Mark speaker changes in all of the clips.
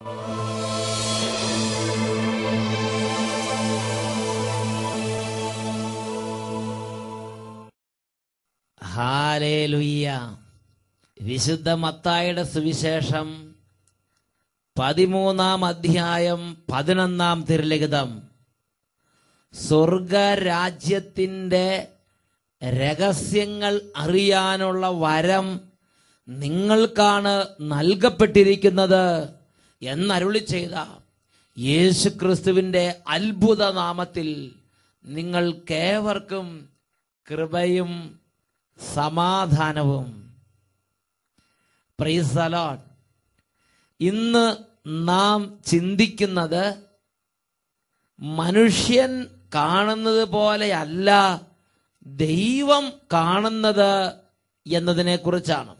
Speaker 1: Hallelujah. വിശുദ്ധ മത്തായിയുടെ സുവിശേഷം 13-ാം അധ്യായം 11-ാം തിരുലിഖിതം. സ്വർഗരാജ്യത്തിൻ്റെ രഹസ്യങ്ങൾ അറിയാനുള്ള വരം നിങ്ങൾക്കാണ് നൽകപ്പെട്ടിരിക്കുന്നത് എന്നരുളി ചെയ്ത യേശുക്രിസ്തുവിൻ്റെ അത്ഭുത നാമത്തിൽ നിങ്ങൾക്കേവർക്കും കൃപയും സമാധാനവും. Price the Lord. ഇന്ന് നാം ചിന്തിക്കുന്നത് മനുഷ്യൻ കാണുന്നത് പോലെയല്ല ദൈവം കാണുന്നത് എന്നതിനെ കുറിച്ചാണ്.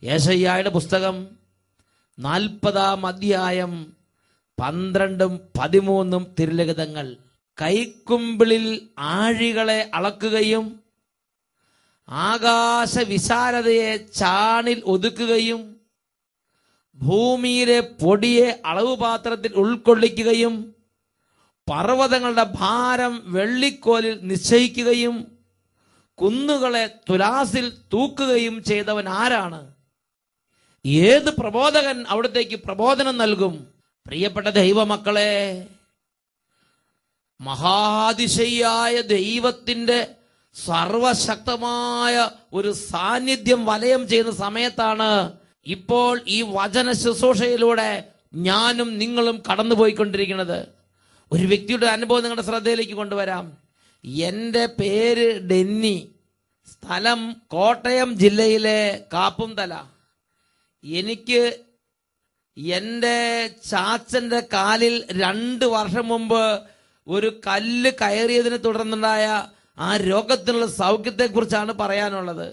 Speaker 1: യെശയ്യായുടെ പുസ്തകം 40-ാം അധ്യായം 12-ഉം 13-ഉം തിരുലിഖിതങ്ങൾ. കൈക്കുമ്പിളിൽ ആഴികളെ അളക്കുകയും ആകാശ വിശാലതയെ ചാണിൽ ഒതുക്കുകയും ഭൂമിയിലെ പൊടിയെ അളവുപാത്രത്തിൽ ഉൾക്കൊള്ളിക്കുകയും പർവ്വതങ്ങളുടെ ഭാരം വെള്ളിക്കോലിൽ നിശ്ചയിക്കുകയും കുന്നുകളെ തുലാസിൽ തൂക്കുകയും ചെയ്തവൻ ആരാണ്? ഏത് പ്രബോധകൻ അവിടത്തേക്ക് പ്രബോധനം നൽകും? പ്രിയപ്പെട്ട ദൈവമക്കളെ, മഹാതിശയായ ദൈവത്തിന്റെ സർവശക്തമായ ഒരു സാന്നിധ്യം വലയം ചെയ്യുന്ന സമയത്താണ് ഇപ്പോൾ ഈ വചന ശുശ്രൂഷയിലൂടെ ഞാനും നിങ്ങളും കടന്നുപോയിക്കൊണ്ടിരിക്കുന്നത്. ഒരു വ്യക്തിയുടെ അനുഭവം നിങ്ങളുടെ ശ്രദ്ധയിലേക്ക് കൊണ്ടുവരാം. എൻ്റെ പേര് ഡെന്നി, സ്ഥലം കോട്ടയം ജില്ലയിലെ കാപ്പുംതല. എനിക്ക് എൻ്റെ ചാച്ചൻ്റെ കാലിൽ 2 വർഷം മുമ്പ് ഒരു കല്ല് കയറിയതിനെ തുടർന്നുണ്ടായ ആ രോഗത്തിനുള്ള സൗഖ്യത്തെക്കുറിച്ചാണ് പറയാനുള്ളത്.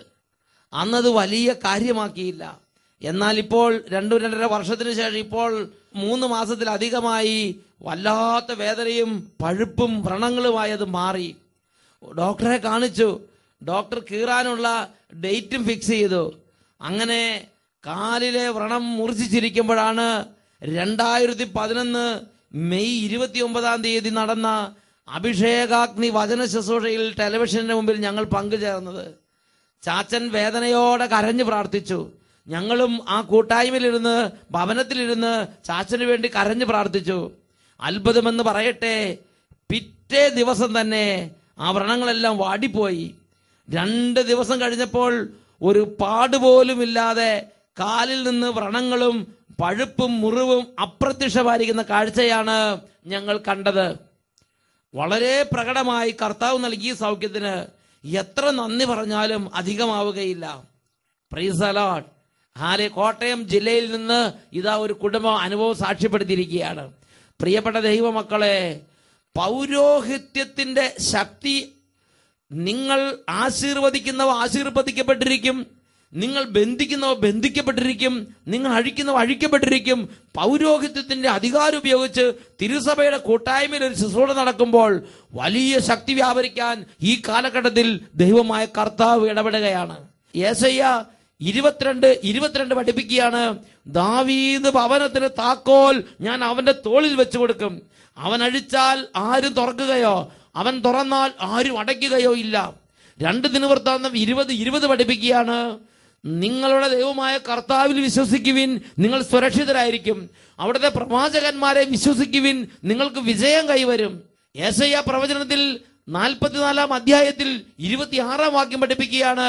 Speaker 1: അന്നത് വലിയ കാര്യമാക്കിയില്ല. എന്നാൽ ഇപ്പോൾ 2-2.5 വർഷത്തിന് ശേഷം ഇപ്പോൾ 3 മാസത്തിലധികമായി വല്ലാത്ത വേദനയും പഴുപ്പും വ്രണങ്ങളുമായി അത് മാറി. ഡോക്ടറെ കാണിച്ചു. ഡോക്ടർ കീറാനുള്ള ഡേറ്റും ഫിക്സ് ചെയ്തു. അങ്ങനെ കാലിലെ വ്രണം മുറിച്ചിരിക്കുമ്പോഴാണ് 2011 മെയ് 29-ാം തീയതി നടന്ന അഭിഷേകാഗ്നി വചന ശുശ്രൂഷയിൽ ടെലിവിഷന്റെ മുമ്പിൽ ഞങ്ങൾ പങ്കുചേർന്നത്. ചാച്ചൻ വേദനയോടെ കരഞ്ഞു പ്രാർത്ഥിച്ചു. ഞങ്ങളും ആ കൂട്ടായ്മയിലിരുന്ന് ഭവനത്തിലിരുന്ന് ചാച്ചന് വേണ്ടി കരഞ്ഞു പ്രാർത്ഥിച്ചു. അത്ഭുതമെന്ന് പറയട്ടെ, പിറ്റേ ദിവസം തന്നെ ആ വ്രണങ്ങളെല്ലാം വാടിപ്പോയി. 2 ദിവസം കഴിഞ്ഞപ്പോൾ ഒരു പാടുപോലുമില്ലാതെ കാലിൽ നിന്ന് വ്രണങ്ങളും പഴുപ്പും മുറിവും അപ്രത്യക്ഷമായിരിക്കുന്ന കാഴ്ചയാണ് ഞങ്ങൾ കണ്ടത്. വളരെ പ്രകടമായി കർത്താവ് നൽകിയ സൗഖ്യത്തിന് എത്ര നന്ദി പറഞ്ഞാലും അധികമാവുകയില്ല. Praise the Lord. കോട്ടയം ജില്ലയിൽ നിന്ന് ഇതാ ഒരു കുടുംബം അനുഭവം സാക്ഷ്യപ്പെടുത്തിയിരിക്കുകയാണ്. പ്രിയപ്പെട്ട ദൈവമക്കളെ, പൗരോഹിത്യത്തിന്റെ ശക്തി, നിങ്ങൾ ആശീർവദിക്കുന്നവ ആശീർവദിക്കപ്പെട്ടിരിക്കും, നിങ്ങൾ ബന്ധിക്കുന്നവ ബന്ധിക്കപ്പെട്ടിരിക്കും, നിങ്ങൾ അഴിക്കുന്നവ അഴിക്കപ്പെട്ടിരിക്കും. പൗരോഹിത്യത്തിന്റെ അധികാരം ഉപയോഗിച്ച് തിരുസഭയുടെ കൂട്ടായ്മയിൽ ഒരു ശുശ്രൂഷ നടക്കുമ്പോൾ വലിയ ശക്തി വ്യാപരിക്കാൻ ഈ കാലഘട്ടത്തിൽ ദൈവമായ കർത്താവ് ഇടപെടുകയാണ്. യെശയ്യാ 22:22 പഠിപ്പിക്കുകയാണ്, ദാവീദ് ഭവനത്തിന് താക്കോൽ ഞാൻ അവന്റെ തോളിൽ വെച്ചു കൊടുക്കും. അവൻ അഴിച്ചാൽ ആരും തുറക്കുകയോ അവൻ തുറന്നാൽ ആരും അടയ്ക്കുകയോ ഇല്ല. 2 ദിനവൃത്താന്തം 20:20 പഠിപ്പിക്കുകയാണ്, നിങ്ങളുടെ ദൈവമായ കർത്താവിൽ വിശ്വസിക്കുവിൻ, നിങ്ങൾ സുരക്ഷിതരായിരിക്കും. അവിടുത്തെ പ്രവാചകന്മാരെ വിശ്വസിക്കുവിൻ, നിങ്ങൾക്ക് വിജയം കൈവരും. യെശയ്യാ പ്രവചനത്തിൽ 44-ാം അധ്യായത്തിൽ 26-ാം വാക്യം പഠിപ്പിക്കുകയാണ്,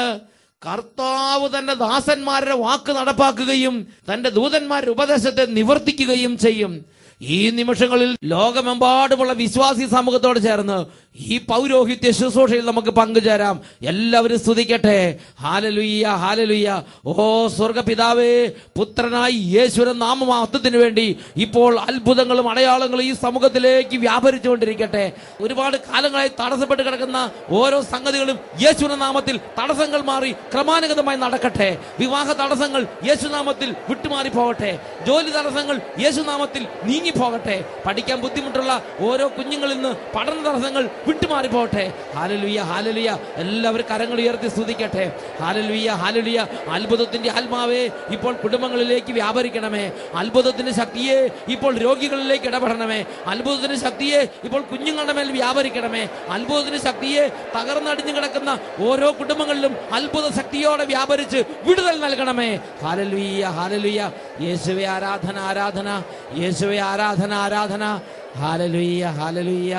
Speaker 1: കർത്താവ് തന്റെ ദാസന്മാരുടെ വാക്ക് നടപ്പാക്കുകയും തന്റെ ദൂതന്മാരുടെ ഉപദേശത്തെ നിവർത്തിക്കുകയും ചെയ്യും. ഈ നിമിഷങ്ങളിൽ ലോകമെമ്പാടുമുള്ള വിശ്വാസി സമൂഹത്തോട് ചേർന്ന് ഈ പൗരോഹിത്യ ശുശ്രൂഷയിൽ നമുക്ക് പങ്കുചേരാം. എല്ലാവരും സ്തുതിക്കട്ടെ. Hallelujah, hallelujah. ഓ സ്വർഗപിതാവേ, പുത്രനായി യേശുവിന്റെ നാമമഹത്വത്തിന് വേണ്ടി ഇപ്പോൾ അത്ഭുതങ്ങളും അടയാളങ്ങളും ഈ സമൂഹത്തിലേക്ക് വ്യാപരിച്ചുകൊണ്ടിരിക്കട്ടെ. ഒരുപാട് കാലങ്ങളായി തടസ്സപ്പെട്ട് കിടക്കുന്ന ഓരോ സംഗതികളും യേശുവിന്റെ നാമത്തിൽ തടസ്സങ്ങൾ മാറി ക്രമാനുഗതമായി നടക്കട്ടെ. വിവാഹ തടസ്സങ്ങൾ യേശുനാമത്തിൽ വിട്ടുമാറി പോകട്ടെ. ജോലി തടസ്സങ്ങൾ യേശുനാമത്തിൽ നീങ്ങി നീങ്ങിപ്പോകട്ടെ. പഠിക്കാൻ ബുദ്ധിമുട്ടുള്ള ഓരോ കുഞ്ഞുങ്ങളിൽ നിന്ന് പഠന തടസ്സങ്ങൾ വിട്ടുമാറിപ്പോകട്ടെ. Hallelujah, hallelujah. എല്ലാവരും കരങ്ങൾ ഉയർത്തി സ്തുതിക്കട്ടെ. Hallelujah, hallelujah. അത്ഭുതത്തിന്റെ ആത്മാവേ ഇപ്പോൾ കുടുംബങ്ങളിലേക്ക് വ്യാപരിക്കണമേ. അത്ഭുതത്തിന്റെ ശക്തിയെ ഇപ്പോൾ രോഗികളിലേക്ക് ഇടപെടണമേ. അത്ഭുതത്തിന്റെ ശക്തിയെ ഇപ്പോൾ കുഞ്ഞുങ്ങളുടെ മേൽ വ്യാപരിക്കണമേ. അത്ഭുതത്തിന്റെ ശക്തിയെ തകർന്നടിഞ്ഞു കിടക്കുന്ന ഓരോ കുടുംബങ്ങളിലും അത്ഭുത ശക്തിയോടെ വ്യാപരിച്ച് വിടുതൽ നൽകണമേ. Hallelujah, hallelujah. യേശുവേ ആരാധന, ആരാധന. യേശുവേ ആരാധന, ആരാധന. Hallelujah, hallelujah.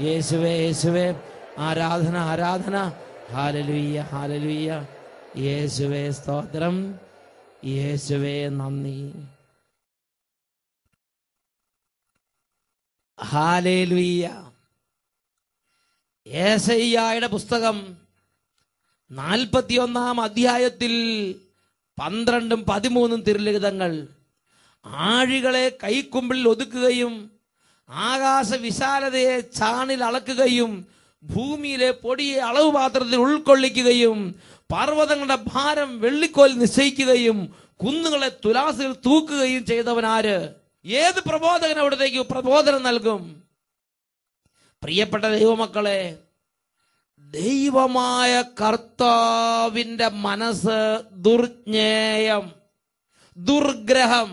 Speaker 1: യേശുവേ, യേശുവേ ആരാധന, ആരാധന. Hallelujah, hallelujah. യേശുവേ സ്തോത്രം, യേശുവേ നന്ദി. ഹല്ലേലൂയ. യെശയ്യായുടെ പുസ്തകം 41 അധ്യായത്തിൽ 12 13 തിരുലിഖിതങ്ങൾ. ആഴികളെ കൈക്കുമ്പിളിൽ ഒതുക്കുകയും ആകാശ വിശാലതയെ ചാണിൽ അളക്കുകയും ഭൂമിയിലെ പൊടിയെ അളവ് പാത്രത്തിൽ ഉൾക്കൊള്ളിക്കുകയും പർവ്വതങ്ങളുടെ ഭാരം വെള്ളിക്കോൽ നിശ്ചയിക്കുകയും കുന്നുകളെ തുലാസിൽ തൂക്കുകയും ചെയ്തവനാര്? ഏത് പ്രബോധകൻ അവിടത്തേക്ക് പ്രബോധനം നൽകും? പ്രിയപ്പെട്ട ദൈവമക്കളെ, ദൈവമായ കർത്താവിന്റെ മനസ്സ് ദുർജ്ഞേയം, ദുർഗ്രഹം.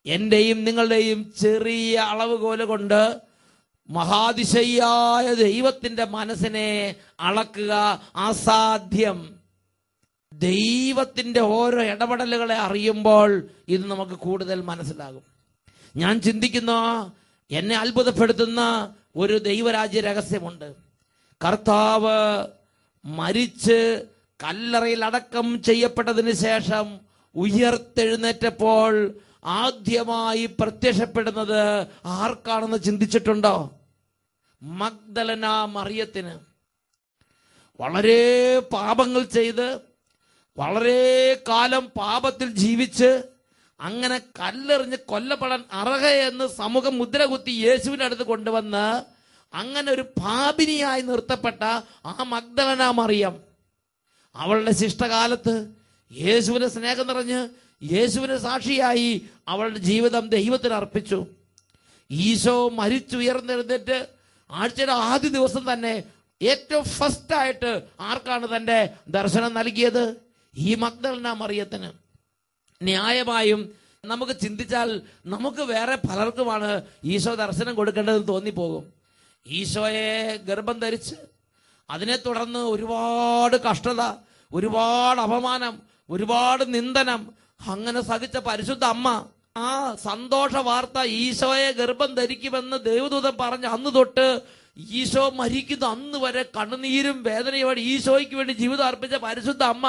Speaker 1: എന്റെയും നിങ്ങളുടെയും ചെറിയ അളവുകോല് കൊണ്ട് മഹാതിശയായ ദൈവത്തിന്റെ മനസ്സിനെ അളക്കുക അസാധ്യം. ദൈവത്തിന്റെ ഓരോ ഇടപെടലുകളെ അറിയുമ്പോൾ ഇത് നമുക്ക് കൂടുതൽ മനസ്സിലാകും. ഞാൻ ചിന്തിക്കുന്ന, എന്നെ അത്ഭുതപ്പെടുത്തുന്ന ഒരു ദൈവരാജ്യ രഹസ്യമുണ്ട്. കർത്താവ് മരിച്ച് കല്ലറയിൽ അടക്കം ചെയ്യപ്പെട്ടതിന് ശേഷം ഉയർത്തെഴുന്നേറ്റപ്പോൾ ആദ്യമായി പ്രത്യക്ഷപ്പെടുന്നത് ആർക്കാണെന്ന് ചിന്തിച്ചിട്ടുണ്ടോ? മഗ്ദലന മറിയത്തിന്. വളരെ പാപങ്ങൾ ചെയ്ത് വളരെ കാലം പാപത്തിൽ ജീവിച്ച് അങ്ങനെ കല്ലെറിഞ്ഞ് കൊല്ലപ്പെടാൻ അർഹയെന്ന് സമൂഹം മുദ്രകുത്തി യേശുവിന്റെ അടുത്ത് കൊണ്ടുവന്ന് അങ്ങനെ ഒരു പാപിനിയായി നിർത്തപ്പെട്ട ആ മഗ്ദലന മറിയം അവളുടെ ശിഷ്ടകാലത്ത് യേശുവിനെ സ്നേഹം നിറഞ്ഞ് യേശുവിന് സാക്ഷിയായി അവളുടെ ജീവിതം ദൈവത്തിന് അർപ്പിച്ചു. ഈശോ മരിച്ചുയർന്നെഴുന്നേറ്റ് ആഴ്ചയുടെ ആദ്യ ദിവസം തന്നെ ഏറ്റവും ഫസ്റ്റായിട്ട് ആർക്കാണ് തന്റെ ദർശനം നൽകിയത്? ഈ മഗ്ദലന മറിയത്തിന്. ന്യായമായും നമുക്ക് ചിന്തിച്ചാൽ നമുക്ക് വേറെ പലർക്കുമാണ് ഈശോ ദർശനം കൊടുക്കേണ്ടതെന്ന് തോന്നിപ്പോകും. ഈശോയെ ഗർഭം ധരിച്ച് അതിനെ തുടർന്ന് ഒരുപാട് കഷ്ടത, ഒരുപാട് അപമാനം, ഒരുപാട് നിന്ദനം അങ്ങനെ സഹിച്ച പരിശുദ്ധ അമ്മ ആ സന്തോഷ വാർത്ത ഈശോയെ ഗർഭം ധരിക്കുമെന്ന് ദൈവദൂതൻ പറഞ്ഞ അന്ന് തൊട്ട് ഈശോ മരിക്കുന്ന അന്ന് വരെ കണ്ണുനീരും വേദനയോടെ ഈശോയ്ക്ക് വേണ്ടി ജീവിതം അർപ്പിച്ച പരിശുദ്ധ അമ്മ,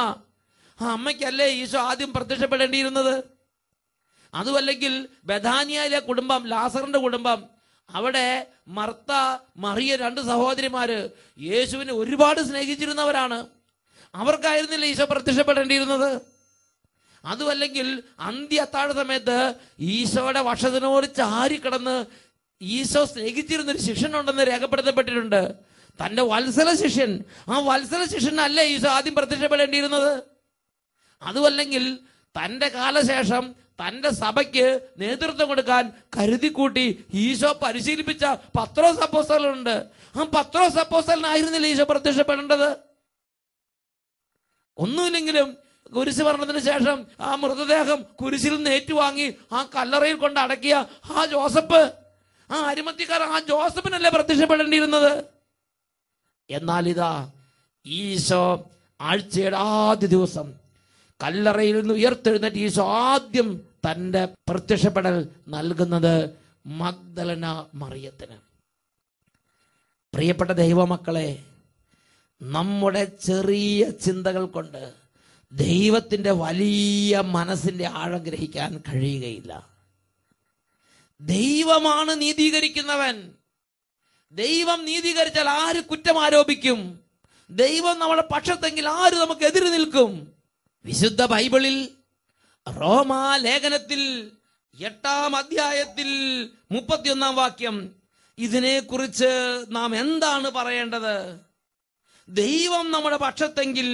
Speaker 1: ആ അമ്മയ്ക്കല്ലേ ഈശോ ആദ്യം പ്രത്യക്ഷപ്പെടേണ്ടിയിരുന്നത്? അതുമല്ലെങ്കിൽ ബഥാനിയയിലെ കുടുംബം, ലാസറിന്റെ കുടുംബം, അവിടെ മർത്ത മറിയ 2 സഹോദരിമാര് യേശുവിനെ ഒരുപാട് സ്നേഹിച്ചിരുന്നവരാണ്. അവർക്കായിരുന്നില്ല ഈശോ പ്രത്യക്ഷപ്പെടേണ്ടിയിരുന്നത്? അതുമല്ലെങ്കിൽ അന്ത്യ അത്താഴ സമയത്ത് ഈശോയുടെ വക്ഷത്തിനോട് ചാരിക്കിടന്ന് ഈശോ സ്നേഹിച്ചിരുന്നൊരു ശിഷ്യനുണ്ടെന്ന് രേഖപ്പെടുത്തപ്പെട്ടിട്ടുണ്ട്. തന്റെ വത്സല ശിഷ്യൻ, ആ വത്സല ശിഷ്യനല്ലേ ഈശോ ആദ്യം പ്രത്യക്ഷപ്പെടേണ്ടിയിരുന്നത്? അതുമല്ലെങ്കിൽ തന്റെ കാലശേഷം തന്റെ സഭയ്ക്ക് നേതൃത്വം കൊടുക്കാൻ കരുതിക്കൂട്ടി ഈശോ പരിശീലിപ്പിച്ച പത്രോസ് അപ്പോസ്തലനുണ്ട്. ആ പത്രോസ് അപ്പോസ്തലനായിരുന്നില്ല ഈശോ പ്രത്യക്ഷപ്പെടേണ്ടത്? ഒന്നുമില്ലെങ്കിലും കുരിശ് മരണത്തിന് ശേഷം ആ മൃതദേഹം കുരിശിൽ നിന്ന് ഏറ്റുവാങ്ങി ആ കല്ലറയിൽ കൊണ്ട് അടക്കിയ ആ ജോസഫ്, ആ അരിമത്യക്കാരൻ, ആ ജോസഫിനല്ലേ പ്രത്യക്ഷപ്പെടേണ്ടിയിരുന്നത്? എന്നാൽ ഇതാ ഈശോ ആഴ്ചയുടെ ആദ്യ ദിവസം കല്ലറയിൽ നിന്ന് ഉയർത്തെഴുന്നേറ്റ് ഈശോ ആദ്യം തന്റെ പ്രത്യക്ഷപ്പെടൽ നൽകുന്നത് മഗ്ദലന മറിയത്തിന്. പ്രിയപ്പെട്ട ദൈവമക്കളെ, നമ്മുടെ ചെറിയ ചിന്തകൾ കൊണ്ട് ദൈവത്തിന്റെ വലിയ മനസ്സിന്റെ ആഴം ഗ്രഹിക്കാൻ കഴിയുകയില്ല. ദൈവമാണ് നീതീകരിക്കുന്നവൻ. ദൈവം നീതീകരിച്ചാൽ ആര് കുറ്റം ആരോപിക്കും? ദൈവം നമ്മുടെ പക്ഷത്തെങ്കിൽ ആര് നമുക്ക് എതിര് നിൽക്കും? വിശുദ്ധ ബൈബിളിൽ റോമാ ലേഖനത്തിൽ 8-ാം അധ്യായത്തിൽ 31-ാം വാക്യം, ഇതിനെക്കുറിച്ച് നാം എന്താണ് പറയേണ്ടത്? ദൈവം നമ്മുടെ പക്ഷത്തെങ്കിൽ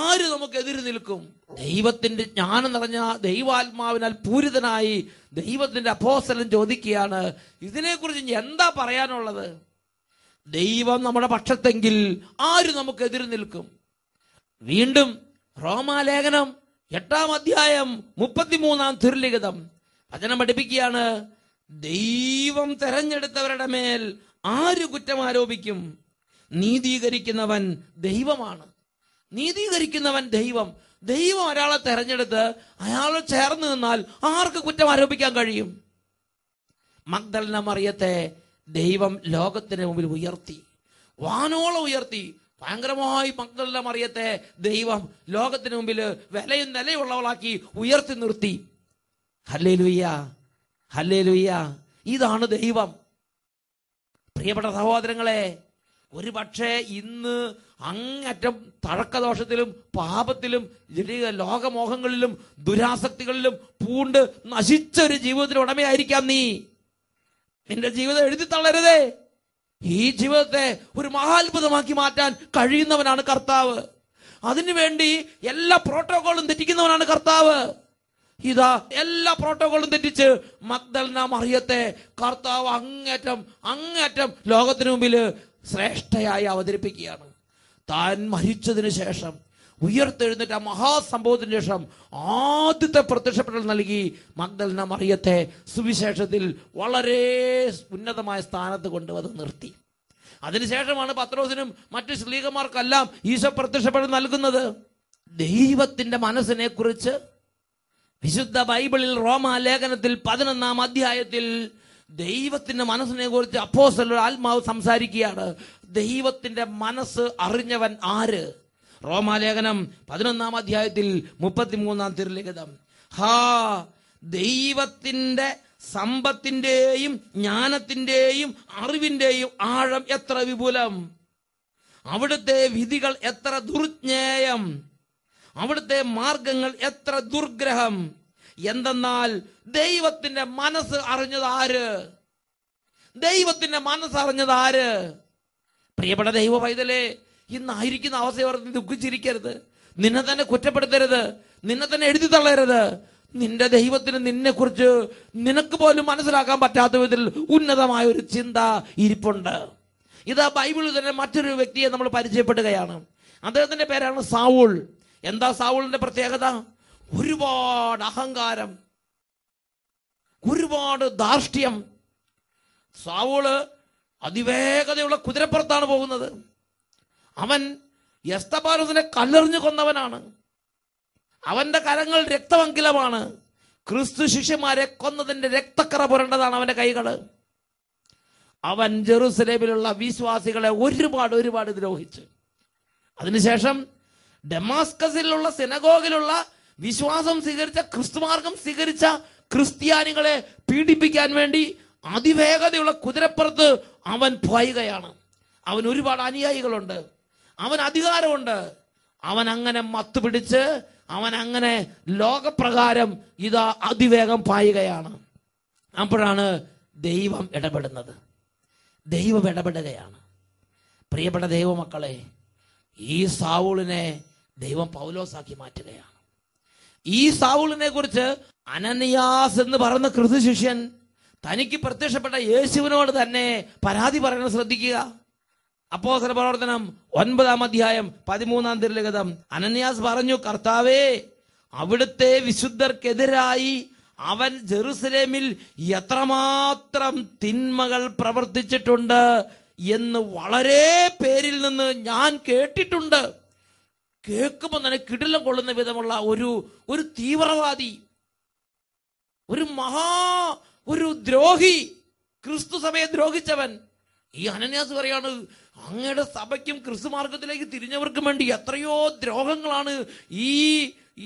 Speaker 1: ആര് നമുക്ക് എതിര് നിൽക്കും? ദൈവത്തിന്റെ ജ്ഞാനം നിറഞ്ഞ ദൈവാത്മാവിനാൽ പൂരിതനായി ദൈവത്തിന്റെ അപ്പോസ്തലൻ ചോദിക്കുകയാണ്, ഇതിനെക്കുറിച്ച് എന്താ പറയാനുള്ളത്? ദൈവം നമ്മുടെ പക്ഷത്തെങ്കിൽ ആര് നമുക്ക് എതിര് നിൽക്കും? വീണ്ടും റോമാലേഖനം 8-ാം അധ്യായം 33-ാം തിരുലിഖിതം വചനം പഠിപ്പിക്കുകയാണ്, ദൈവം തെരഞ്ഞെടുത്തവരുടെ മേൽ ആര് കുറ്റം ആരോപിക്കും? നീതീകരിക്കുന്നവൻ ദൈവമാണ്. നീതീകരിക്കുന്നവൻ ദൈവം. ദൈവം ഒരാളെ തെരഞ്ഞെടുത്ത് അയാളെ ചേർന്ന് നിന്നാൽ ആർക്ക് കുറ്റം ആരോപിക്കാൻ കഴിയും? മഗ്ദലന മറിയത്തെ ദൈവം ലോകത്തിന് മുമ്പിൽ ഉയർത്തി, വാനോളം ഉയർത്തി. ഭയങ്കരമായി മഗ്ദലന മറിയത്തെ ദൈവം ലോകത്തിന് മുമ്പിൽ വിലയും നിലയുള്ളവളാക്കി ഉയർത്തി നിർത്തി. Hallelujah, hallelujah. ഇതാണ് ദൈവം. പ്രിയപ്പെട്ട സഹോദരങ്ങളെ, ഒരു പക്ഷേ ഇന്ന് അങ്ങറ്റം തഴക്കദോഷത്തിലും പാപത്തിലും ലോകമോഹങ്ങളിലും ദുരാസക്തികളിലും പൂണ്ട് നശിച്ചൊരു ജീവിതത്തിന് ഉടമയായിരിക്കാം നീ. നിന്റെ ജീവിതം എഴുതി തള്ളരുതേ. ഈ ജീവിതത്തെ ഒരു മഹാത്ഭുതമാക്കി മാറ്റാൻ കഴിയുന്നവനാണ് കർത്താവ്. അതിനുവേണ്ടി എല്ലാ പ്രോട്ടോകോളും തെറ്റിക്കുന്നവനാണ് കർത്താവ്. ഇതാ എല്ലാ പ്രോട്ടോകോളും തെറ്റിച്ച് മഗ്ദലന മറിയത്തെ കർത്താവ് അങ്ങേറ്റം ലോകത്തിന് മുമ്പിൽ ശ്രേഷ്ഠയായി അവതരിപ്പിക്കുകയാണ്. താൻ മരിച്ചതിന് ശേഷം ഉയർത്തെഴുന്നേറ്റ ആ മഹാസംഭവത്തിന് ശേഷം ആദ്യത്തെ പ്രത്യക്ഷപ്പെടൽ നൽകി മഗ്ദലന മറിയത്തെ സുവിശേഷത്തിൽ വളരെ ഉന്നതമായ സ്ഥാനത്ത് കൊണ്ടുവന്ന് നിർത്തി. അതിനുശേഷമാണ് പത്രോസിനും മറ്റു ശ്ലീഹന്മാർക്കെല്ലാം ഈശോ പ്രത്യക്ഷപ്പെടൽ നൽകുന്നത്. ദൈവത്തിന്റെ മനസ്സിനെ കുറിച്ച് വിശുദ്ധ ബൈബിളിൽ റോമാലേഖനത്തിൽ 11-ാം അധ്യായത്തിൽ ദൈവത്തിന്റെ മനസ്സിനെ കുറിച്ച് അപ്പോസ്തലൻ ആത്മാവ് സംസാരിക്കുകയാണ്. ദൈവത്തിന്റെ മനസ്സ് അറിഞ്ഞവൻ ആര്? റോമാലേഖനം 11-ാം അധ്യായത്തിൽ 33-ാം തിരുലിഖിതം. ദൈവത്തിന്റെ സമ്പത്തിന്റെയും ജ്ഞാനത്തിന്റെയും അറിവിന്റെയും ആഴം എത്ര വിപുലം! അവിടുത്തെ വിധികൾ എത്ര ദുർജ്ഞേയം! അവിടുത്തെ മാർഗങ്ങൾ എത്ര ദുർഗ്രഹം! എന്തെന്നാൽ ദൈവത്തിന്റെ മനസ്സ് അറിഞ്ഞത് ആര്? ദൈവത്തിന്റെ മനസ്സ് അറിഞ്ഞത് ആര്? പ്രിയപ്പെട്ട ദൈവ പൈതലേ, ഇന്നായിരിക്കുന്ന അവസ്ഥയോർത്ത് ദുഃഖിച്ചിരിക്കരുത്. നിന്നെ തന്നെ കുറ്റപ്പെടുത്തരുത്. നിന്നെ തന്നെ എഴുതി തള്ളരുത്. നിന്റെ ദൈവത്തിന് നിന്നെ കുറിച്ച് നിനക്ക് പോലും മനസ്സിലാക്കാൻ പറ്റാത്ത വിധത്തിൽ ഉന്നതമായ ഒരു ചിന്ത ഇരിപ്പുണ്ട്. ഇതാ ബൈബിളിൽ തന്നെ മറ്റൊരു വ്യക്തിയെ നമ്മൾ പരിചയപ്പെടുകയാണ്. അദ്ദേഹത്തിന്റെ പേരാണ് സാവൂൾ. എന്താ സാവൂളിന്റെ പ്രത്യേകത? ഒരുപാട് അഹങ്കാരം, ഒരുപാട് ധാർഷ്ട്യം. സാവൂള് അതിവേഗതയുള്ള കുതിരപ്പുറത്താണ് പോകുന്നത്. അവൻ എസ്തപാനോസിനെ കല്ലെറിഞ്ഞു കൊന്നവനാണ്. അവന്റെ കരങ്ങൾ രക്തമങ്കിലമാണ്. ക്രിസ്തു ശിഷ്യന്മാരെ കൊന്നതിന്റെ രക്തക്കറ പുരണ്ടതാണ് അവന്റെ കൈകള്. അവൻ ജെറുസലേമിലുള്ള വിശ്വാസികളെ ഒരുപാട് ദ്രോഹിച്ചു. അതിനുശേഷം ഡമാസ്കസിലുള്ള സിനഗോഗിലുള്ള വിശ്വാസം സ്വീകരിച്ച, ക്രിസ്തുമാർഗം സ്വീകരിച്ച ക്രിസ്ത്യാനികളെ പീഡിപ്പിക്കാൻ വേണ്ടി അതിവേഗതയുള്ള കുതിരപ്പുറത്ത് അവൻ പോയുകയാണ്. അവൻ ഒരുപാട് അനുയായികളുണ്ട്, അവൻ അധികാരമുണ്ട്. അവൻ അങ്ങനെ മത്തുപിടിച്ച് അവൻ അങ്ങനെ ലോകപ്രകാരം ഇതാ അതിവേഗം പായുകയാണ്. അപ്പോഴാണ് ദൈവം ഇടപെടുന്നത്. ദൈവം ഇടപെടുകയാണ്. പ്രിയപ്പെട്ട ദൈവമക്കളെ, ഈ സാവൂളിനെ ദൈവം പൗലോസാക്കി മാറ്റുകയാണ്. ഈ സാവൂളിനെ കുറിച്ച് അനനിയാസ് എന്ന് പറയുന്ന ക്രിസ്തു ശിഷ്യൻ തനിക്ക് പ്രത്യക്ഷപ്പെട്ട യേശുവിനോട് തന്നെ പരാതി പറയുന്നത് ശ്രദ്ധിക്കുക. അപ്പോസ്തല പ്രവർത്തനം 9-ാം അധ്യായം 13-ാം തിരുലിഖിതം. അനനിയാസ് പറഞ്ഞു, കർത്താവേ, അവിടുത്തെ വിശുദ്ധർക്കെതിരായി അവൻ ജെറുസലേമിൽ എത്രമാത്രം തിന്മകൾ പ്രവർത്തിച്ചിട്ടുണ്ട് എന്ന് വളരെ പേരിൽ നിന്ന് ഞാൻ കേട്ടിട്ടുണ്ട്. കേൾക്കുമ്പോൾ തന്നെ കിടിലം കൊള്ളുന്ന വിധമുള്ള ഒരു തീവ്രവാദി, ഒരു ദ്രോഹി, ക്രിസ്തു സഭയെ ദ്രോഹിച്ചവൻ. ഈ അനന്യാസ് പറയാണ്, അങ്ങയുടെ സഭയ്ക്കും ക്രിസ്തു മാർഗത്തിലേക്ക് തിരിഞ്ഞവർക്കും വേണ്ടി എത്രയോ ദ്രോഹങ്ങളാണ്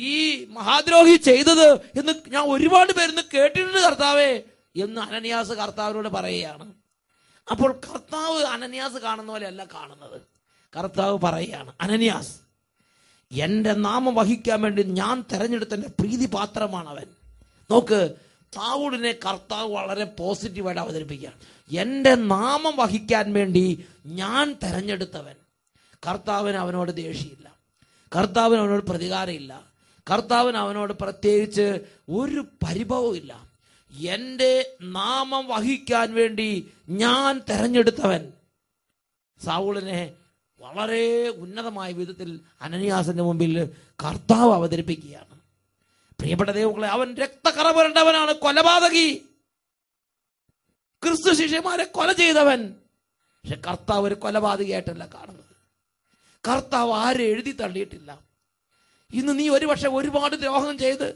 Speaker 1: ഈ മഹാദ്രോഹി ചെയ്തത് എന്ന് ഞാൻ ഒരുപാട് പേരിന്ന് കേട്ടിട്ടുണ്ട് കർത്താവേ എന്ന് അനന്യാസ് കർത്താവിനോട് പറയുകയാണ്. അപ്പോൾ കർത്താവ് അനന്യാസ് കാണുന്ന പോലെയല്ല കാണുന്നത്. കർത്താവ് പറയുകയാണ്, അനന്യാസ്, എന്റെ നാമം വഹിക്കാൻ വേണ്ടി ഞാൻ തെരഞ്ഞെടുത്ത എന്റെ പ്രീതിപാത്രമാണ് അവൻ. നോക്ക്, സാവൂളിനെ കർത്താവ് വളരെ പോസിറ്റീവായിട്ട് അവതരിപ്പിക്കുകയാണ്. എന്റെ നാമം വഹിക്കാൻ വേണ്ടി ഞാൻ തെരഞ്ഞെടുത്തവൻ. കർത്താവിന് അവനോട് ദേഷ്യമില്ല, കർത്താവിന് അവനോട് പ്രതികാരമില്ല, കർത്താവിന് അവനോട് പ്രത്യേകിച്ച് ഒരു പരിഭവവും ഇല്ല. എൻ്റെ നാമം വഹിക്കാൻ വേണ്ടി ഞാൻ തെരഞ്ഞെടുത്തവൻ സൗളിനെ വളരെ ഉന്നതമായ വിധത്തിൽ അനനിയാസിന്റെ മുമ്പിൽ കർത്താവ് അവതരിപ്പിക്കുകയാണ്. പ്രിയപ്പെട്ട ദൈവങ്ങളെ, അവൻ രക്തക്കറ പുരണ്ടവനാണ്, കൊലപാതകി, ക്രിസ്തു ശിഷ്യന്മാരെ കൊല ചെയ്തവൻ. പക്ഷെ കർത്താവ് ഒരു കൊലപാതകയായിട്ടല്ല കാണുന്നത്. കർത്താവ് ആരെ എഴുതി തള്ളിയിട്ടില്ല. ഇന്ന് നീ ഒരുപക്ഷെ ഒരുപാട് ദ്രോഹം ചെയ്ത്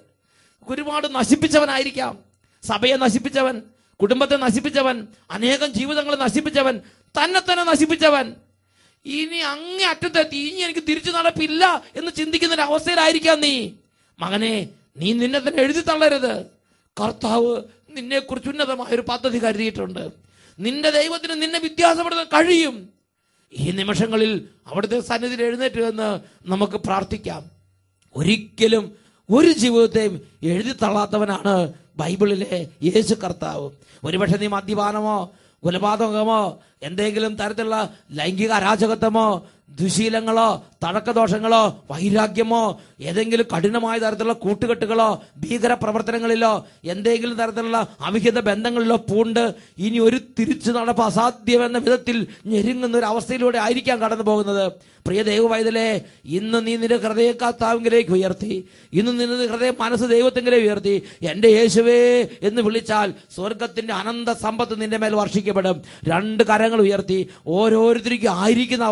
Speaker 1: ഒരുപാട് നശിപ്പിച്ചവനായിരിക്കാം. സഭയെ നശിപ്പിച്ചവൻ, കുടുംബത്തെ നശിപ്പിച്ചവൻ, അനേകം ജീവിതങ്ങൾ നശിപ്പിച്ചവൻ, തന്നെ നശിപ്പിച്ചവൻ. ഇനി അങ്ങേ അറ്റത്തെത്തി, ഇനി എനിക്ക് തിരിച്ചു നടപ്പില്ല എന്ന് ചിന്തിക്കുന്ന ഒരു അവസ്ഥയിലായിരിക്കാം നീ. മകനെ, നീ നിന്നെ തന്നെ എഴുതി തള്ളരുത്. കർത്താവ് നിന്നെ കുറിച്ച് ഉന്നതമായൊരു പദ്ധതി കരുതിയിട്ടുണ്ട്. നിന്റെ ദൈവത്തിന് നിന്നെ വ്യത്യാസപ്പെടുത്താൻ കഴിയും. ഈ നിമിഷങ്ങളിൽ അവിടുത്തെ സന്നിധിയിൽ എഴുന്നേറ്റ് എന്ന് നമുക്ക് പ്രാർത്ഥിക്കാം. ഒരിക്കലും ഒരു ജീവിതത്തെയും എഴുതി തള്ളാത്തവനാണ് ബൈബിളിലെ യേശു കർത്താവ്. ഒരുപക്ഷെ നീ മദ്യപാനമോ കൊലപാതകമോ എന്തെങ്കിലും തരത്തിലുള്ള ലൈംഗിക അരാജകത്വമോ ദുശീലങ്ങളോ തഴക്കദോഷങ്ങളോ വൈരാഗ്യമോ ഏതെങ്കിലും കഠിനമായ തരത്തിലുള്ള കൂട്ടുകെട്ടുകളോ ഭീകര പ്രവർത്തനങ്ങളിലോ എന്തെങ്കിലും തരത്തിലുള്ള അവിഹിത ബന്ധങ്ങളിലോ പൂണ്ട് ഇനി ഒരു തിരിച്ചു നടപ്പ് അസാധ്യമെന്ന വിധത്തിൽ ഞെരുങ്ങുന്ന ഒരു അവസ്ഥയിലൂടെ ആയിരിക്കാം കടന്നു പോകുന്നത്. പ്രിയ ദൈവവൈതലേ, ഇന്ന് നീ നിന്റെ ഹൃദയ കർത്താവിലേക്ക് ഉയർത്തി, ഇന്ന് നിന്റെ ഹൃദയ മനസ്സ് ദൈവത്തിലേക്ക് ഉയർത്തി എൻ്റെ യേശുവേ എന്ന് വിളിച്ചാൽ സ്വർഗത്തിന്റെ അനന്ത സമ്പത്ത് നിന്റെ മേൽ വർഷിക്കപ്പെടും. രണ്ട് കരങ്ങൾ ഉയർത്തി ഓരോരുത്തർക്കും ആയിരിക്കുന്ന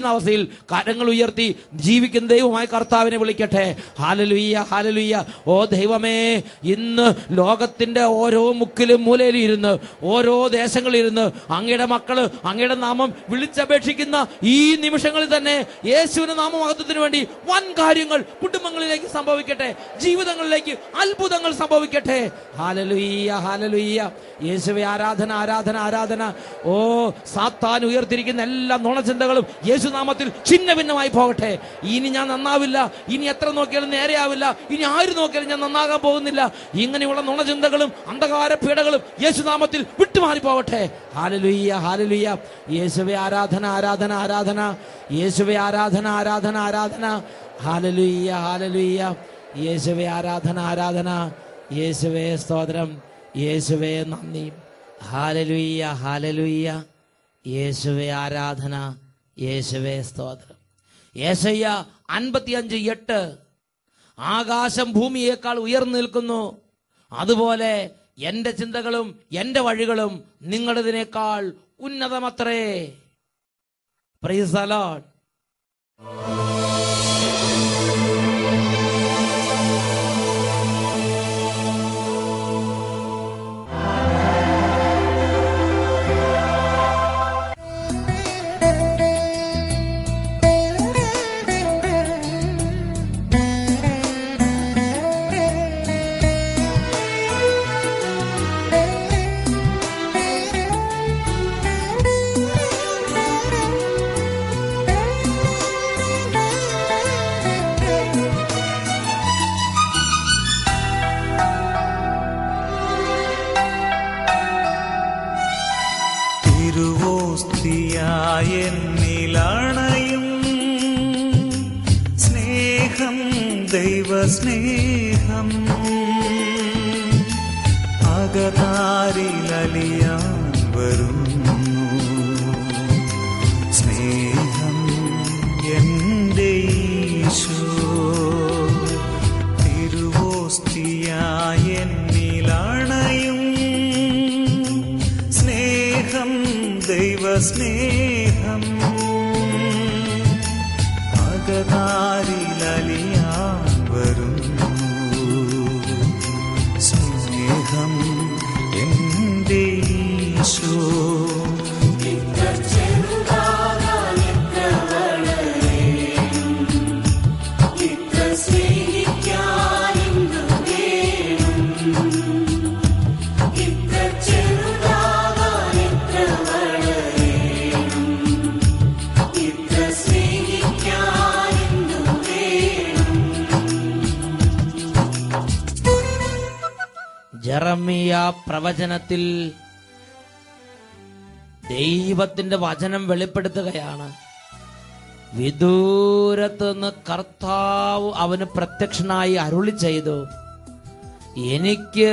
Speaker 1: അവസ്ഥയിൽ കരങ്ങൾ ഉയർത്തി ജീവിക്കുന്ന ദൈവമായ കർത്താവിനെ വിളിക്കട്ടെ. Hallelujah, hallelujah. ഓ ദൈവമേ, ഇന്ന് ലോകത്തിന്റെ ഓരോ മുക്കിലും മൂലയിലും ഇരുന്ന് ഓരോ ദേശങ്ങളിൽ ഇരുന്ന് അങ്ങയുടെ മക്കള് അങ്ങയുടെ നാമം വിളിച്ചപേക്ഷിക്കുന്ന ഈ നിമിഷങ്ങളിൽ തന്നെ യേശുവിന്റെ നാമമഹത്വത്തിന് വേണ്ടി വൻ കാര്യങ്ങൾ കുടുംബങ്ങളിലേക്ക് സംഭവിക്കട്ടെ, ജീവിതങ്ങളിലേക്ക് അത്ഭുതങ്ങൾ സംഭവിക്കട്ടെ. Hallelujah, hallelujah. യേശുവേ, ആരാധന, ആരാധന, ആരാധന. ഓ സാത്താൻ ഉയർത്തിരിക്കുന്ന എല്ലാ നുണചിന്തകളും യേശുനാമത്തിൽ ഛിന്ന ഭിന്നമായി പോകട്ടെ. ഇനി ഞാൻ നന്നാവില്ല, ഇനി എത്ര നോക്കിയാലും നേരെയാവില്ല, ഇനി ആര് നോക്കിയാലും ഞാൻ നന്നാകാൻ പോകുന്നില്ല, ഇങ്ങനെയുള്ള നുണചിന്തകളും അന്ധകാര പീഡകളും യേശുനാമത്തിൽ വിട്ടുമാറി പോകട്ടെ. Hallelujah, hallelujah. യേശുവേ, ആരാധന, ആരാധന, ആരാധന. യേശുവേ, ആരാധന, ആരാധന, ആരാധന. Hallelujah, hallelujah. യേശുവേ, ആരാധന, ആരാധന. യേശുവേ സ്തോത്രം, യേശുവേ നന്ദി. Hallelujah, hallelujah. യേശുവേ ആരാധന, യേശുവേ സ്തോത്രം. യേശയ്യ 55:8 ആകാശം ഭൂമിയേക്കാൾ ഉയർന്നു നിൽക്കുന്നു, അതുപോലെ എന്റെ ചിന്തകളും എന്റെ വഴികളും നിങ്ങളുടേതിനേക്കാൾ ഉന്നതമത്രേ. Praise the Lord.
Speaker 2: എന്നിലണയും സ്നേഹം, ദൈവസ്നേഹം അകതാരിലലിയാൻ വരുന്നു. സ്നേഹം എൻ്റെ ഈശോ തിരുവോസ്തിയായി എന്നിലണയും സ്നേഹം, ദൈവസ്നേഹം അകതാരിലലിയാൻ വരുന്നു. സ്നേഹം എൻ്റെ ഈശോ
Speaker 1: യെരമ്യാ പ്രവചനത്തിൽ ദൈവത്തിന്റെ വചനം വെളിപ്പെടുത്തുകയാണ്. വിദൂരത്ത് നിന്ന് കർത്താവ് അവന് പ്രത്യക്ഷനായി അരുളി ചെയ്തു, എനിക്ക്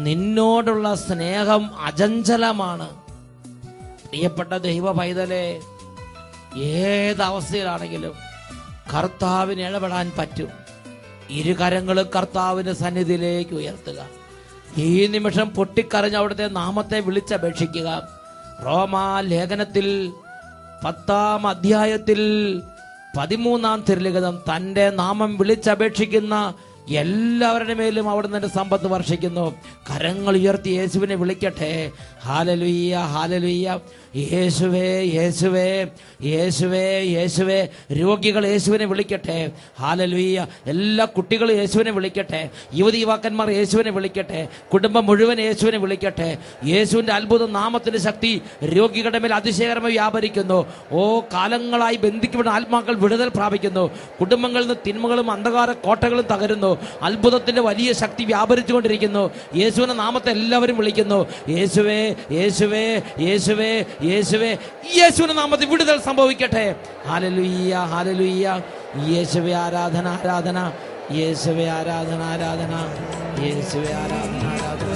Speaker 1: നിന്നോടുള്ള സ്നേഹം അചഞ്ചലമാണ്. പ്രിയപ്പെട്ട ദൈവ പൈതലേ, ഏതവസ്ഥയിലാണെങ്കിലും കർത്താവിന് ഇടപെടാൻ പറ്റും. ഇരുകരങ്ങളും കർത്താവിന്റെ സന്നിധിയിലേക്ക് ഉയർത്തുക. ഈ നിമിഷം പൊട്ടിക്കരഞ്ഞ് അവിടുത്തെ നാമത്തെ വിളിച്ചപേക്ഷിക്കുക. റോമാ ലേഖനത്തിൽ 10-ാം അധ്യായത്തിൽ 13-ാം തിരുലിഖിതം തന്റെ നാമം വിളിച്ചപേക്ഷിക്കുന്ന എല്ലാവരുടെ മേലും അവിടുന്ന് സമ്പത്ത് വർഷിക്കുന്നു. കരങ്ങൾ ഉയർത്തി യേശുവിനെ വിളിക്കട്ടെ. Hallelujah, hallelujah. യേശുവേ, യേശുവേ, യേശുവേ, യേശുവേ. രോഗികൾ യേശുവിനെ വിളിക്കട്ടെ. ഹല്ലേലൂയ. എല്ലാ കുട്ടികളും യേശുവിനെ വിളിക്കട്ടെ. യുവതി യുവാക്കന്മാർ യേശുവിനെ വിളിക്കട്ടെ. കുടുംബം മുഴുവൻ യേശുവിനെ വിളിക്കട്ടെ. യേശുവിന്റെ അത്ഭുത നാമത്തിന്റെ ശക്തി രോഗികളുടെ മേൽ അതിശയകരമായി വ്യാപരിക്കുന്നു. കാലങ്ങളായി ബന്ധിക്കപ്പെടുന്ന ആത്മാക്കൾ വിടുതൽ പ്രാപിക്കുന്നു. കുടുംബങ്ങളിൽ നിന്ന് തിന്മകളും അന്ധകാര കോട്ടകളും തകരുന്നു. അത്ഭുതത്തിന്റെ വലിയ ശക്തി വ്യാപരിച്ചുകൊണ്ടിരിക്കുന്നു. യേശുവിന്റെ നാമത്തെ എല്ലാവരും വിളിക്കുന്നു. യേശുവേ, യേശുവേ, യേശുവേ, യേശുവേ. യേശുവിന്റെ നാമത്തിൽ വിടുതൽ സംഭവിക്കട്ടെ. Hallelujah, hallelujah. യേശുവേ ആരാധന, ആരാധന. യേശുവേ ആരാധന, ആരാധന. യേശുവേ ആരാധന, ആരാധന.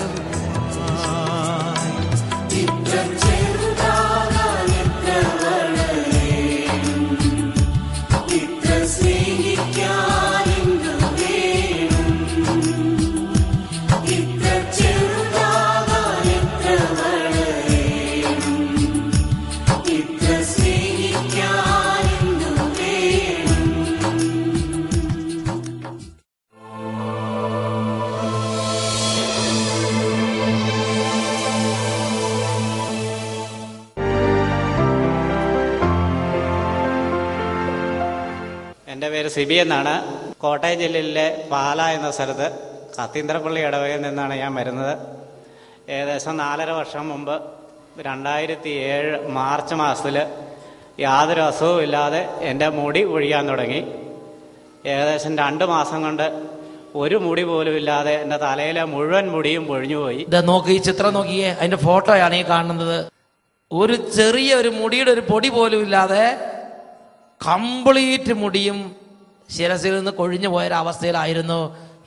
Speaker 3: എൻ്റെ പേര് സിബി എന്നാണ്. കോട്ടയം ജില്ലയിലെ പാല എന്ന സ്ഥലത്ത് കത്തീന്ദ്രപ്പള്ളി ഇടവകയിൽ നിന്നാണ് ഞാൻ വരുന്നത്. ഏകദേശം 4.5 വർഷം മുമ്പ് 2007 മാർച്ച് മാസത്തിൽ യാതൊരു അസുഖവും ഇല്ലാതെ എൻ്റെ മുടി ഒഴിയാൻ തുടങ്ങി. ഏകദേശം 2 മാസം കൊണ്ട് ഒരു മുടി പോലും ഇല്ലാതെ എൻ്റെ തലയിലെ മുഴുവൻ മുടിയും പൊഴിഞ്ഞുപോയി.
Speaker 1: നോക്കി, ഈ ചിത്രം നോക്കിയേ, അതിന്റെ ഫോട്ടോയാണ് ഈ കാണുന്നത്. ഒരു ചെറിയ ഒരു മുടിയുടെ ഒരു പൊടി പോലും ഇല്ലാതെ കംപ്ലീറ്റ് മുടിയും ശിരസിൽ നിന്ന് കൊഴിഞ്ഞു പോയൊരവസ്ഥയിലായിരുന്നു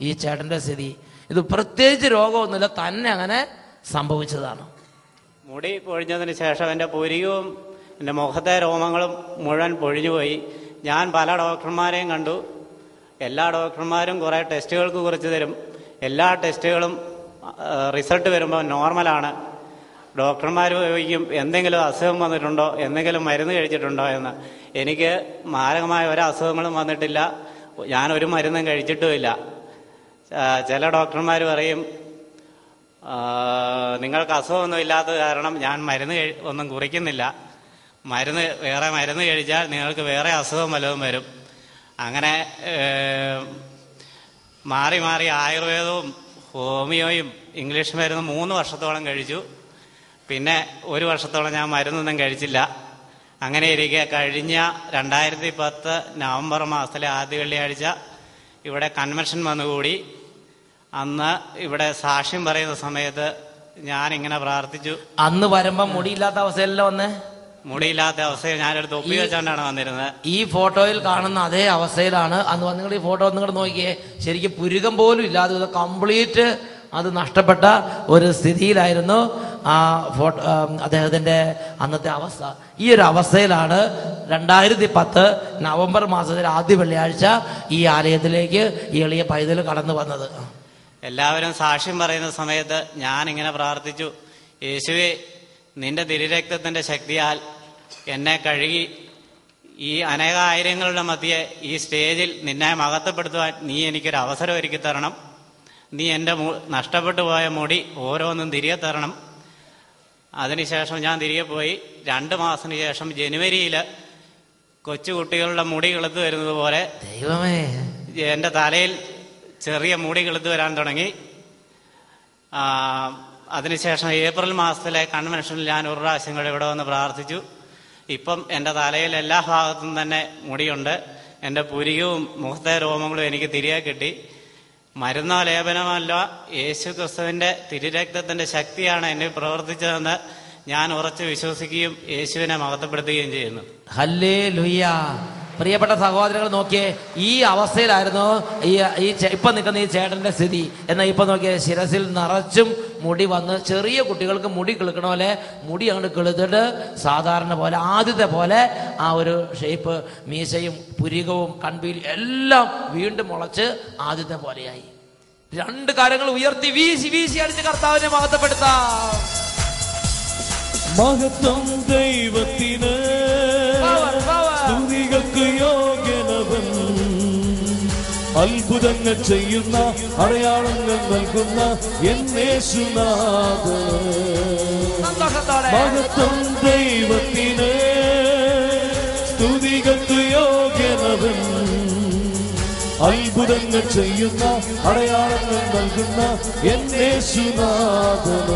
Speaker 1: ഈ ചേട്ടന്റെ സ്ഥിതി. ഇത് പ്രത്യേകിച്ച് രോഗമൊന്നുമില്ല, തന്നെ അങ്ങനെ സംഭവിച്ചതാണ്.
Speaker 3: മുടി പൊഴിഞ്ഞതിന് ശേഷം എൻ്റെ പുരികവും എൻ്റെ മുഖത്തെ രോമങ്ങളും മുഴുവൻ പൊഴിഞ്ഞുപോയി. ഞാൻ പല ഡോക്ടർമാരെയും കണ്ടു. എല്ലാ ഡോക്ടർമാരും കുറേ ടെസ്റ്റുകൾക്ക് കുറിച്ച് തരും. എല്ലാ ടെസ്റ്റുകളും റിസൾട്ട് വരുമ്പോൾ നോർമലാണ്. ഡോക്ടർമാർ ചോദിക്കും എന്തെങ്കിലും അസുഖം വന്നിട്ടുണ്ടോ, എന്തെങ്കിലും മരുന്ന് കഴിച്ചിട്ടുണ്ടോ എന്ന്. എനിക്ക് മാരകമായ ഒരു അസുഖങ്ങളും വന്നിട്ടില്ല, ഞാനൊരു മരുന്നും കഴിച്ചിട്ടുമില്ല. ചില ഡോക്ടർമാർ പറയും നിങ്ങൾക്ക് അസുഖമൊന്നും ഇല്ലാത്തത് കാരണം ഞാൻ മരുന്ന് ഒന്നും കുറിക്കുന്നില്ല, വേറെ മരുന്ന് കഴിച്ചാൽ നിങ്ങൾക്ക് വേറെ അസുഖം വല്ലതും വരും. അങ്ങനെ മാറി മാറി ആയുർവേദവും ഹോമിയോയും ഇംഗ്ലീഷ് മരുന്നും 3 വർഷത്തോളം കഴിച്ചു. പിന്നെ 1 വർഷത്തോളം ഞാൻ മരുന്നൊന്നും കഴിച്ചില്ല. അങ്ങനെ ഇരിക്കെ കഴിഞ്ഞ 2010 നവംബർ മാസത്തിലെ ആദ്യ വെള്ളിയാഴ്ച ഇവിടെ കൺവെൻഷൻ വന്നുകൂടി. അന്ന് ഇവിടെ സാക്ഷ്യം പറയുന്ന സമയത്ത് ഞാനിങ്ങനെ പ്രാർത്ഥിച്ചു.
Speaker 1: അന്ന് വരുമ്പോ മുടിയില്ലാത്ത അവസ്ഥയല്ല വന്നേ?
Speaker 3: മുടിയില്ലാത്ത അവസ്ഥയിൽ ഞാനൊരു തൊപ്പി വെച്ചാണ്ടാണ് വന്നിരുന്നത്.
Speaker 1: ഈ ഫോട്ടോയിൽ കാണുന്ന അതേ അവസ്ഥയിലാണ് അന്ന് വന്നിട്ട്. ഈ ഫോട്ടോ നിങ്ങൾ നോക്കിയേ, ശരിക്കും പുരുകം പോലും ഇല്ലാതെ കംപ്ലീറ്റ് അത് നഷ്ടപ്പെട്ട ഒരു സ്ഥിതിയിലായിരുന്നു ആ ഫോട്ടോ അദ്ദേഹത്തിന്റെ അന്നത്തെ അവസ്ഥ. ഈ ഒരു അവസ്ഥയിലാണ് 2010 നവംബർ മാസത്തിൽ ആദ്യ വെള്ളിയാഴ്ച ഈ ആലയത്തിലേക്ക് ഈ എളിയ പൈതൽ കടന്നു വന്നത്.
Speaker 3: എല്ലാവരും സാക്ഷ്യം പറയുന്ന സമയത്ത് ഞാനിങ്ങനെ പ്രാർത്ഥിച്ചു, യേശുവേ, നിന്റെ തിരുരക്തത്തിന്റെ ശക്തിയാൽ എന്നെ കഴുകി ഈ അനേകായിരങ്ങളുടെ മധ്യേ ഈ സ്റ്റേജിൽ നിന്നെ മഹത്വപ്പെടുത്തുവാൻ നീ എനിക്കൊരു അവസരം ഒരുക്കി തരണം. നീ എൻ്റെ നഷ്ടപ്പെട്ടു പോയ മുടി ഓരോന്നും തിരികെ തരണം. അതിനുശേഷം ഞാൻ തിരികെ പോയി. 2 മാസത്തിന് ശേഷം ജനുവരിയിൽ കൊച്ചുകുട്ടികളുടെ മുടി കിളുത്ത് വരുന്നത് പോലെ
Speaker 1: ദൈവമേ
Speaker 3: എൻ്റെ തലയിൽ ചെറിയ മുടി കിളുത്ത് വരാൻ തുടങ്ങി. അതിനുശേഷം ഏപ്രിൽ മാസത്തിലെ കൺവെൻഷനിൽ ഞാൻ 1 പ്രാവശ്യം കൂടെ ഇവിടെ വന്ന് പ്രാർത്ഥിച്ചു. ഇപ്പം എൻ്റെ തലയിൽ എല്ലാ ഭാഗത്തും തന്നെ മുടിയുണ്ട്. എൻ്റെ പുരികവും മുഖത്തെ രോമങ്ങളും എനിക്ക് തിരികെ കിട്ടി. മരുന്നോ ലേപനമല്ല, യേശു ക്രിസ്തുവിൻ്റെ തിരുരക്തത്തിൻ്റെ ശക്തിയാണ് എന്നെ പ്രവർത്തിച്ചതെന്ന് ഞാൻ ഉറച്ചു വിശ്വസിക്കുകയും യേശുവിനെ മഹത്വപ്പെടുത്തുകയും ചെയ്യുന്നു.
Speaker 1: ഹല്ലേലൂയ. പ്രിയപ്പെട്ട സഹോദരങ്ങൾ നോക്കിയേ, ഈ അവസ്ഥയിലായിരുന്നു ഇപ്പൊ നിൽക്കുന്ന ഈ ചേട്ടന്റെ സ്ഥിതി. എന്നാൽ ഇപ്പൊ നോക്കിയേ, ശിരസിൽ നിറച്ചും മുടി വന്ന്, ചെറിയ കുട്ടികൾക്ക് മുടി കിളുക്കണ പോലെ മുടി അങ്ങോട്ട് കിളുത്തിട്ട് സാധാരണ പോലെ ആദ്യത്തെ പോലെ ആ ഒരു ഷേപ്പ്, മീശയും പുരികവും കൺപീലി എല്ലാം വീണ്ടും മുളച്ച് ആദ്യത്തെ പോലെയായി. 2 കാര്യങ്ങൾ ഉയർത്തി വീശി വീശി അടിച്ച് കർത്താവിനെ മഹത്വപ്പെടുത്താം.
Speaker 4: മഹത്വം ദൈവത്തിന്, സ്തുതികൾക്ക് യോഗ്യനവൻ, അത്ഭുതങ്ങൾ ചെയ്യുന്ന അടയാളങ്ങൾ നൽകുന്ന യേശുനാഥൻ. മഹത്വം ദൈവത്തിന്, സ്തുതികൾക്ക് യോഗ്യനവൻ, അത്ഭുതങ്ങൾ ചെയ്യുന്ന അടയാളങ്ങൾ നൽകുന്ന യേശുനാഥൻ.